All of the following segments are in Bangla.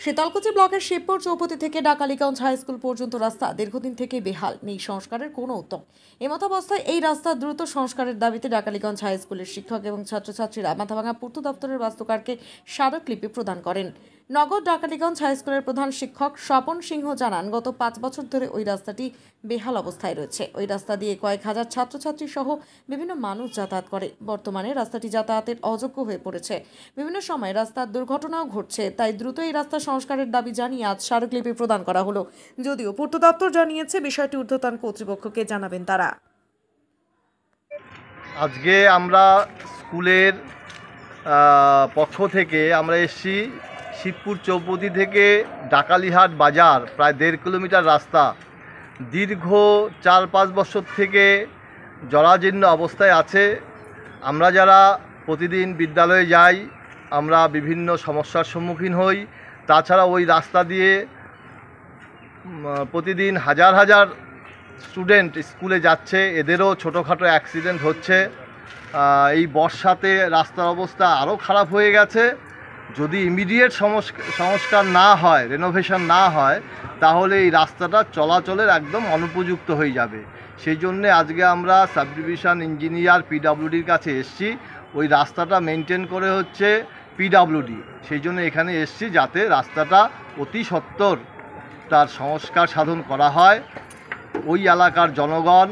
শীতলকুচি ব্লকের শিবপুর চৌপতি থেকে ডাকালিগঞ্জ হাই স্কুল পর্যন্ত রাস্তা দীর্ঘদিন থেকে বেহাল, নেই সংস্কারের কোনো উদ্যোগ। এমতাবস্থায় এই রাস্তা দ্রুত সংস্কারের দাবিতে ডাকালিগঞ্জ হাই স্কুলের শিক্ষক এবং ছাত্রছাত্রীরা মাথাভাঙা পূর্ত দপ্তরের বাস্তুকারকে স্মারকলিপি প্রদান করেন। নগর ডাকালিগঞ্জ হাই স্কুলের প্রধান শিক্ষক স্বপন সিংহ জানান, গত 5 বছর ধরে ওই রাস্তাটি বেহাল অবস্থায় রয়েছে। ওই রাস্তা দিয়ে কয়েক হাজার ছাত্রছাত্রী সহ বিভিন্ন মানুষ যাতায়াত করে। বর্তমানে রাস্তাটি যাতায়াতের অযোগ্য হয়ে পড়েছে। বিভিন্ন সময় রাস্তার দুর্ঘটনাও ঘটছে। তাই দ্রুত এই রাস্তা সংস্কারের দাবি জানিয়ে আজ স্মারকলিপি প্রদান করা হলো। যদিও পূর্ত দপ্তর জানিয়েছে বিষয়টি ঊর্ধ্বতন কর্তৃপক্ষকে জানাবেন তারা। আজকে আমরা স্কুলের পক্ষ থেকে আমরা এসেছি শিবপুর চৌপতি থেকে ডাকালিহাট বাজার প্রায় 1.5 কিলোমিটার রাস্তা দীর্ঘ 4-5 বছর থেকে জরাজীর্ণ অবস্থায় আছে। আমরা যারা প্রতিদিন বিদ্যালয়ে যাই আমরা বিভিন্ন সমস্যার সম্মুখীন হই। তাছাড়া ওই রাস্তা দিয়ে প্রতিদিন হাজার হাজার স্টুডেন্ট স্কুলে যাচ্ছে, এদেরও ছোটোখাটো অ্যাক্সিডেন্ট হচ্ছে। এই বর্ষাতে রাস্তার অবস্থা আরও খারাপ হয়ে গেছে। যদি ইমিডিয়েট সংস্কার না হয়, রেনোভেশন না হয়, তাহলে এই রাস্তাটা চলাচলের একদম অনুপযুক্ত হয়ে যাবে। সেই জন্যে আজকে আমরা সাব ডিভিশন ইঞ্জিনিয়ার পিডব্লিউডির কাছে এসেছি। ওই রাস্তাটা মেনটেন করে হচ্ছে পিডব্লিউডি। সেই জন্য এখানে এসেছি যাতে রাস্তাটা অতি সত্বর তার সংস্কার সাধন করা হয়। ওই এলাকার জনগণ,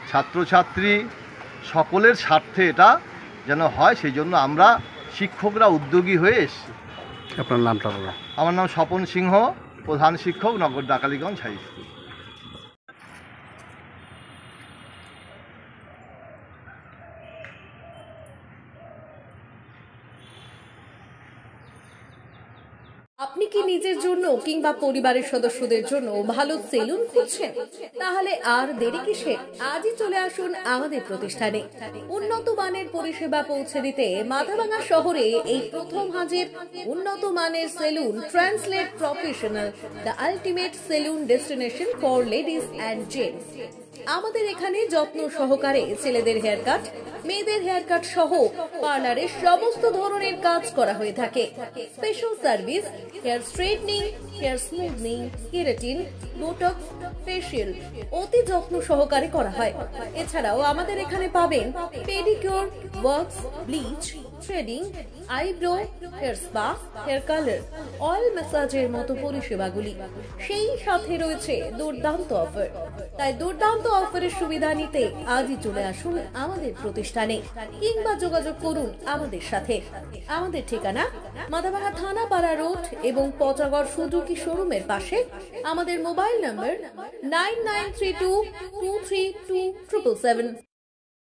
ছাত্রছাত্রী সকলের স্বার্থে এটা যেন হয়, সেই জন্য আমরা শিক্ষকরা উদ্যোগী হয়ে এসেছি। আপনার নামটা বলুন। আমার নাম স্বপন সিংহ, প্রধান শিক্ষক, নগর ডাকালিগঞ্জ হাই স্কুল। আপনি কি নিজের জন্য কিংবা পরিবারের সদস্যদের জন্য ভালো সেলুন খুঁজছেন? তাহলে আর দেরি কিসের? আজই চলে আসুন আমাদের প্রতিষ্ঠানে। উন্নত মানের পরিষেবা পৌঁছে দিতে মাথাভাঙা শহরে এই প্রথম হাজির উন্নত মানের salon translate professional, the ultimate salon destination for ladies and gents. আমাদের এখানে যত্ন সহকারে ছেলেদের হেয়ার কাট, মেয়েদের হেয়ার কাট সহ পার্লারের সমস্ত ধরনের কাজ করা হয়ে থাকে। Special service hair straightening, hair smoothing, keratin, botox, facial অতি যত্ন সহকারে করা হয়। এছাড়াও আমাদের এখানে পাবেন pedicure, wax, bleach, threading, eyebrow, hair spa, hair colour, oil ম্যাসাজের মতো পরিষেবাগুলি। সেই সাথে রয়েছে দুর্দান্ত অফার। তাই দুর্দান্ত অফারের সুবিধা নিতে আজই চলে আসুন আমাদের প্রতিষ্ঠানে কিংবা যোগাযোগ করুন আমাদের সাথে। আমাদের ঠিকানা মাথাভাঙা থানাপাড়া রোড এবং পচাগড় সুজুকি শোরুমের পাশে। আমাদের মোবাইল নম্বর 9932232777।